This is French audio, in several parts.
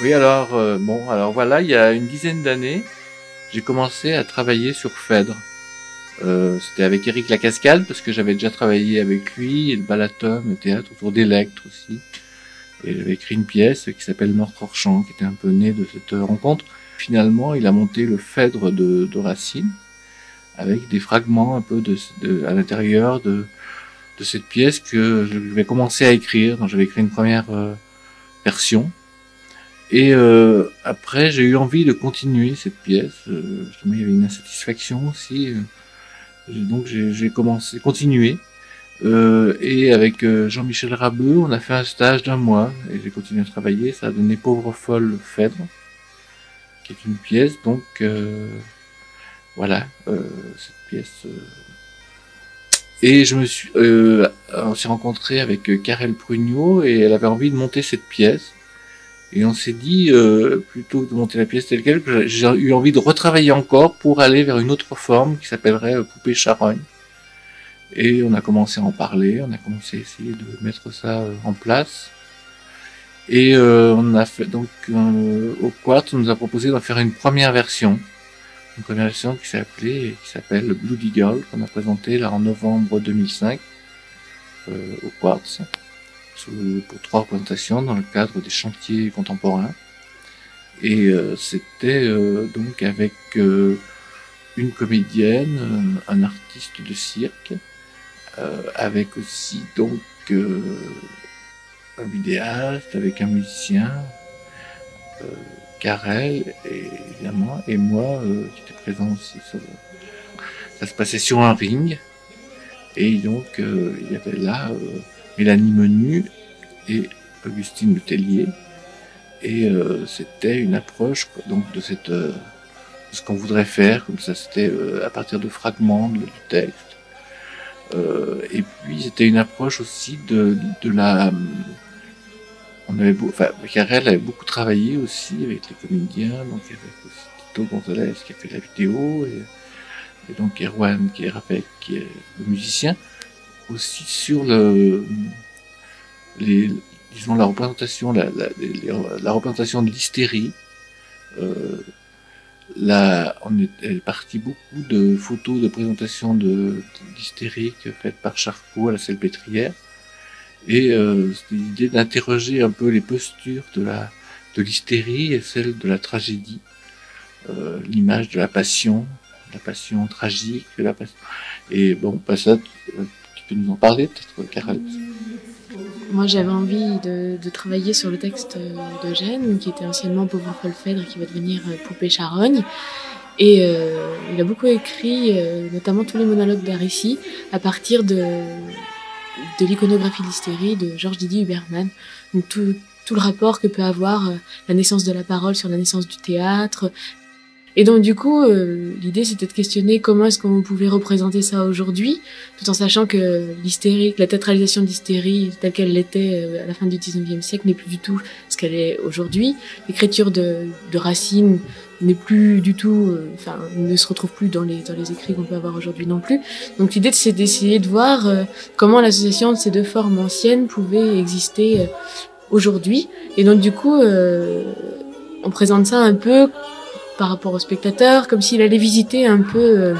Oui, alors, bon, alors voilà, il y a une dizaine d'années, j'ai commencé à travailler sur Phèdre. C'était avec Éric Lacascade, parce que j'avais déjà travaillé avec lui, et le Balaton, le théâtre autour d'Electre aussi. Et j'avais écrit une pièce qui s'appelle Meurtre hors champ, qui était un peu née de cette rencontre. Finalement, il a monté le Phèdre de Racine, avec des fragments un peu à l'intérieur de cette pièce que je vais commencer à écrire. Donc j'avais écrit une première version. Et après, j'ai eu envie de continuer cette pièce. Justement, il y avait une insatisfaction aussi. Donc j'ai continué. Et avec Jean-Michel Rabeux, on a fait un stage d'1 mois. Et j'ai continué à travailler. Ça a donné Pauvre folle Phèdre, qui est une pièce. Donc voilà, cette pièce. Et on s'est rencontré avec Karel Prugnot et elle avait envie de monter cette pièce. Et on s'est dit, plutôt que de monter la pièce telle quelle, que j'ai eu envie de retravailler encore pour aller vers une autre forme qui s'appellerait Poupée Charogne. Et on a commencé à en parler, on a commencé à essayer de mettre ça en place. Et on a fait donc au Quartz, on nous a proposé d'en faire une première version. Une première version qui s'appelle Bloody Girl, qu'on a présenté là en novembre 2005 au Quartz. Pour 3 représentations dans le cadre des chantiers contemporains. Et c'était donc avec une comédienne, un artiste de cirque, avec aussi donc un vidéaste, avec un musicien, Karel évidemment, et moi qui étais présent aussi. Ça se passait sur un ring, et donc il y avait là Mélanie Menu et Augustine Letellier, et c'était une approche donc de ce qu'on voudrait faire, comme ça c'était à partir de fragments du texte, et puis c'était une approche aussi de la Karel avait beaucoup travaillé aussi avec les comédiens, donc il y avait aussi Tito Gonzalez qui a fait la vidéo, et donc Erwan qui est le musicien, aussi sur disons la représentation, la représentation de l'hystérie. On est parti beaucoup de photos de présentation d'hystérie faites par Charcot à la Salpêtrière, et c'était l'idée d'interroger un peu les postures de l'hystérie et celle de la tragédie, l'image de la passion tragique, et bon, ça. Tu peux nous en parler peut-être, Karel? Moi, j'avais envie de travailler sur le texte d'Eugène, qui était anciennement Pauvre folle Phèdre, qui va devenir Poupée Charogne. Et il a beaucoup écrit, notamment tous les monologues d'un récit, à partir de l'iconographie de l'hystérie de Georges Didier Huberman. Donc tout le rapport que peut avoir la naissance de la parole sur la naissance du théâtre. Et donc du coup, l'idée c'était de questionner comment est-ce qu'on pouvait représenter ça aujourd'hui, tout en sachant que l'hystérie, la théâtralisation de l'hystérie telle qu'elle l'était à la fin du XIXe siècle n'est plus du tout ce qu'elle est aujourd'hui. L'écriture de Racine n'est plus du tout, ne se retrouve plus dans les écrits qu'on peut avoir aujourd'hui non plus. Donc l'idée c'est d'essayer de voir comment l'association de ces deux formes anciennes pouvait exister aujourd'hui. Et donc du coup, on présente ça un peu par rapport au spectateur, comme s'il allait visiter un peu,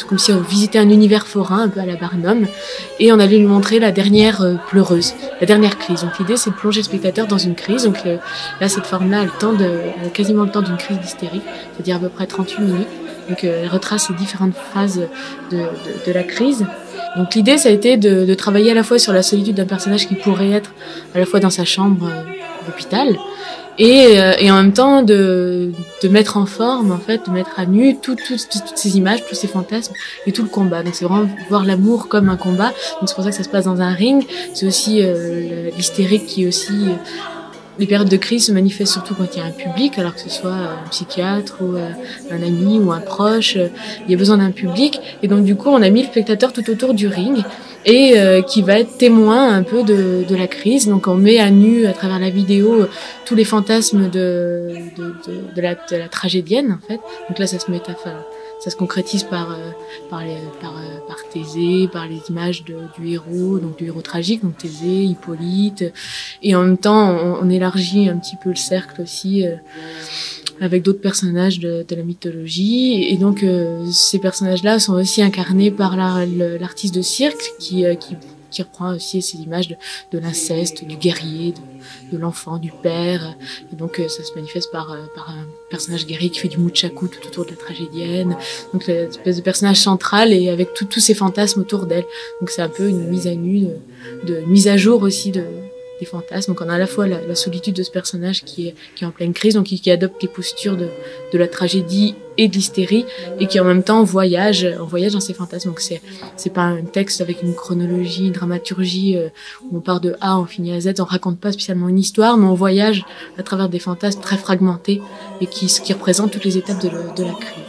comme si on visitait un univers forain, un peu à la Barnum, et on allait lui montrer la dernière pleureuse, la dernière crise. Donc l'idée, c'est de plonger le spectateur dans une crise. Donc là, cette forme-là a quasiment le temps d'une crise d'hystérie, c'est-à-dire à peu près 38 minutes. Donc elle retrace les différentes phases de la crise. Donc l'idée, ça a été de travailler à la fois sur la solitude d'un personnage qui pourrait être à la fois dans sa chambre d'hôpital, et en même temps de mettre en forme, en fait, de mettre à nu toutes ces images, tous ces fantasmes et tout le combat. Donc c'est vraiment voir l'amour comme un combat. Donc c'est pour ça que ça se passe dans un ring. C'est aussi l'hystérique qui est aussi les périodes de crise se manifestent surtout quand il y a un public, alors que ce soit un psychiatre ou un ami ou un proche, il y a besoin d'un public. Et donc du coup, on a mis le spectateur tout autour du ring, et qui va être témoin un peu de la crise. Donc on met à nu à travers la vidéo tous les fantasmes de la tragédienne, en fait. Donc là, ça se ça se concrétise par Thésée, par les images du héros, donc du héros tragique, donc Thésée, Hippolyte, et en même temps on élargit un petit peu le cercle aussi avec d'autres personnages de la mythologie, et donc ces personnages-là sont aussi incarnés par l'artiste de cirque qui reprend aussi ces images de l'inceste, du guerrier, de l'enfant, du père. Et donc ça se manifeste par un personnage guerrier qui fait du muchaku tout autour de la tragédienne. Donc l'espèce de personnage central et avec tous ces fantasmes autour d'elle. Donc c'est un peu une mise à nu, une mise à jour aussi des fantasmes. Donc on a à la fois la solitude de ce personnage qui est en pleine crise, donc qui adopte les postures de la tragédie et de l'hystérie, et qui en même temps voyage dans ses fantasmes. Donc c'est pas un texte avec une chronologie, une dramaturgie où on part de A, on finit à Z. On raconte pas spécialement une histoire, mais on voyage à travers des fantasmes très fragmentés et qui représentent toutes les étapes de la crise.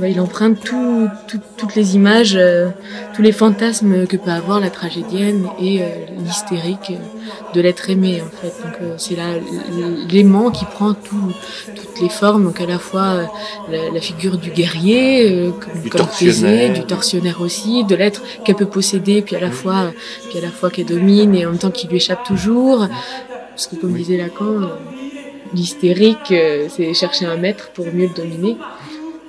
Il emprunte toutes les images, tous les fantasmes que peut avoir la tragédienne et l'hystérique de l'être aimé, en fait. Donc c'est l'aimant qui prend toutes les formes, donc à la fois la figure du guerrier, comme Thésée, du tortionnaire aussi, de l'être qu'elle peut posséder, puis à la fois qu'elle domine et en même temps qui lui échappe toujours, parce que comme disait Lacan, l'hystérique c'est chercher un maître pour mieux le dominer.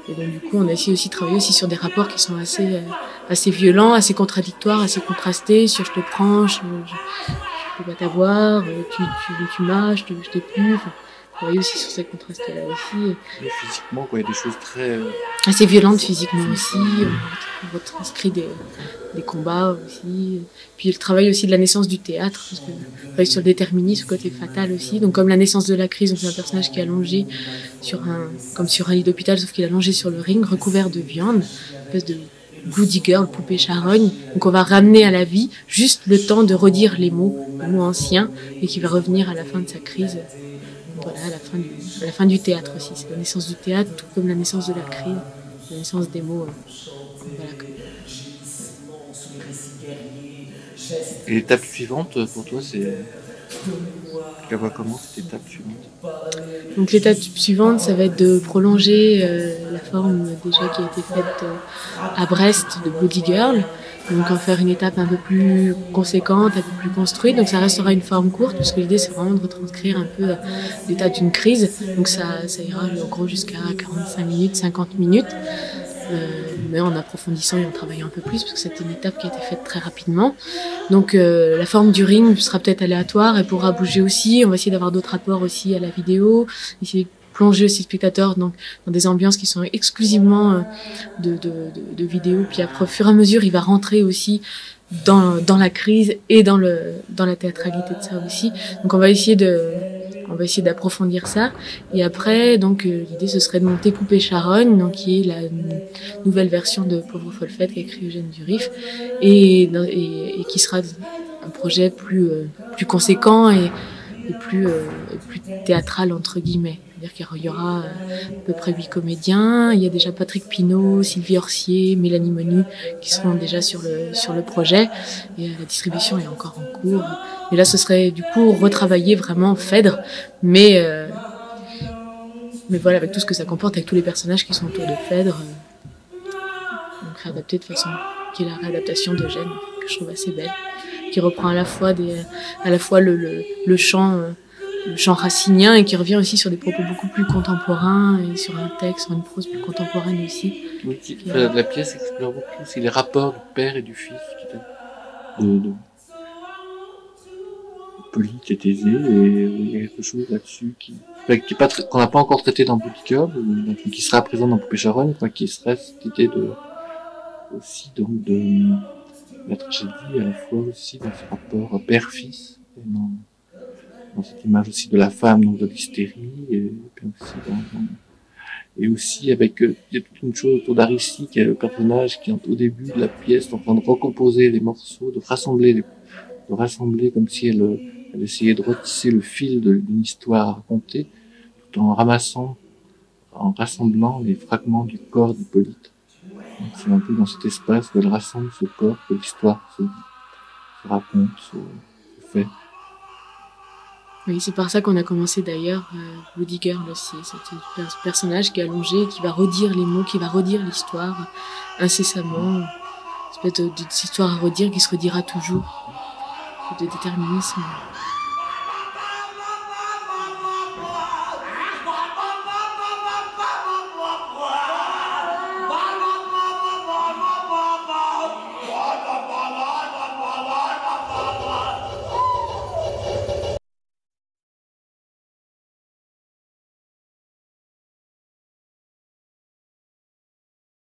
Et donc du coup on a essayé aussi de travailler aussi sur des rapports qui sont assez violents, assez contradictoires, assez contrastés, sur je te prends, je peux pas t'avoir, tu m'as, je t'ai plus. Enfin, travailler aussi sur ces contrastes-là aussi. Et physiquement, quoi, il y a des choses très assez violentes physiquement aussi. On retranscrit des combats aussi. Puis le travail aussi de la naissance du théâtre, parce que on travaille sur le déterminisme, ce côté fatal aussi. Donc comme la naissance de la crise, on fait un personnage qui est allongé comme sur un lit d'hôpital, sauf qu'il est allongé sur le ring, recouvert de viande, une espèce de Goody Girl, poupée charogne. Donc on va ramener à la vie juste le temps de redire les mots anciens, et qui va revenir à la fin de sa crise. Voilà, à la fin du théâtre aussi. C'est la naissance du théâtre, tout comme la naissance de la crise, la naissance des mots. Voilà. Et l'étape suivante, pour toi, c'est... Tu la vois comment, cette étape suivante? Donc l'étape suivante, ça va être de prolonger la forme déjà qui a été faite à Brest de Bloody Girl. Donc en faire une étape un peu plus conséquente, un peu plus construite. Donc ça restera une forme courte, parce que l'idée c'est vraiment de retranscrire un peu l'état d'une crise. Donc ça ira en gros jusqu'à 45 minutes, 50 minutes. Mais en approfondissant et en travaillant un peu plus, parce que c'était une étape qui a été faite très rapidement. Donc la forme du ring sera peut-être aléatoire et pourra bouger aussi. On va essayer d'avoir d'autres rapports aussi à la vidéo, essayer de plonger aussi le spectateur dans des ambiances qui sont exclusivement de vidéo. Puis après, au fur et à mesure, il va rentrer aussi dans la crise et dans la théâtralité de ça aussi. Donc on va essayer d'approfondir ça. Et après, donc l'idée ce serait de monter Poupée Charogne, donc qui est la nouvelle version de Pauvre folle fête qu'a écrit Eugène Durif, et qui sera un projet plus conséquent et plus théâtral entre guillemets. C'est-à-dire qu'il y aura à peu près 8 comédiens. Il y a déjà Patrick Pinault, Sylvie Orsier, Mélanie Menu qui seront déjà sur le projet. Et la distribution est encore en cours. Et là, ce serait du coup retravailler vraiment Phèdre, mais voilà, avec tout ce que ça comporte, avec tous les personnages qui sont autour de Phèdre. Donc réadapté de façon qui est la réadaptation d'Eugène, que je trouve assez belle, qui reprend à la fois le chant racinien, et qui revient aussi sur des propos beaucoup plus contemporains et sur un texte, sur une prose plus contemporaine aussi. Oui, la pièce explore beaucoup aussi les rapports du père et du fils, de Hippolyte et Thésée, et il y a quelque chose là-dessus qu'on n'a pas encore traité dans Bloody Girl, qui sera présent dans Poupée Charogne, qui serait cette idée de la tragédie, à la fois aussi dans ce rapport père-fils, et dans cette image aussi de la femme, donc de l'hystérie, et puis aussi avec il y a toute une chose autour d'Aricie, qui est le personnage qui au début de la pièce est en train de recomposer les morceaux, de rassembler comme si elle essayait de retisser le fil d'une histoire à raconter, tout en rassemblant les fragments du corps d'Hippolyte. Donc c'est un peu dans cet espace où elle rassemble ce corps que l'histoire se raconte, se fait. Oui, c'est par ça qu'on a commencé d'ailleurs Woody Girl aussi. C'était un personnage qui est allongé, qui va redire les mots, qui va redire l'histoire incessamment. Une espèce d'histoire à redire qui se redira toujours. De déterminisme.